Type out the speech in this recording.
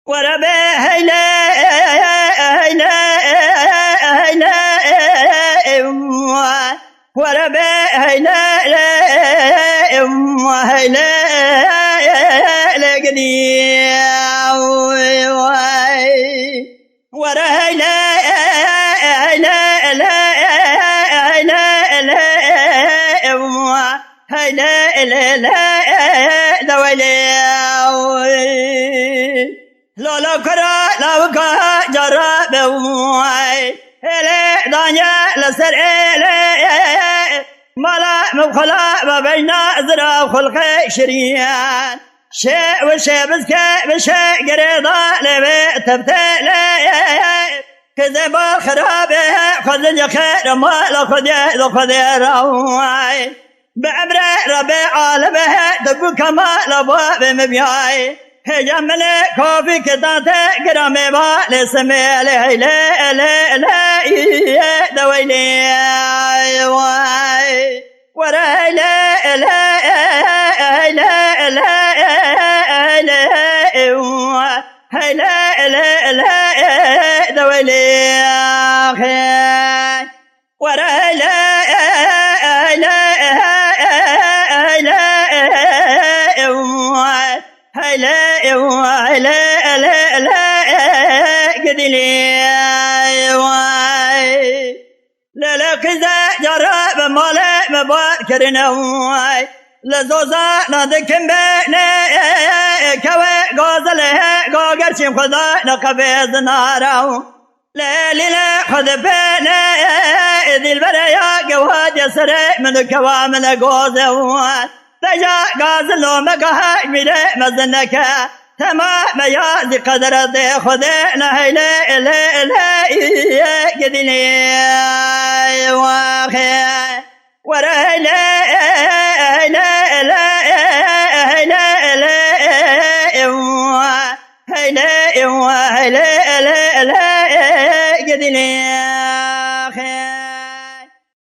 وربي هيلا هيلا هيلا وربي هيلا هيلا لقني ورا هيلا هيلا هيلا دوالي لولا كرا لو كا جرب وعي هلا دنيا لسر ملا مخلا ما بين زرا وخلق شريان شيء وشيء بشيء قريضة لبي تبتلي كذب خرابه خذ الخير ما لخذ روعي بعمر ربي عالمه دب كما لباب مبيعي هجملي كوفي كتاته قرامي بالي سمي لي لا لا لا دويلي واي ورا لا لا لا لا لا لا لا دويلي ورا لا لا كذا جرب ماله مباركرنا واي لزوزا نادكم بنا كوا غازله غاغرشم خدا نقبض نارو لا خذ بنا ذي البريا جواد يسر من كوا من غازه تجا غازلو مقه ميله مزنك تمام يا ذي قدر ذي خذنا هيلا لا قدني واخي ورا لا لا لا لا لا لا قدني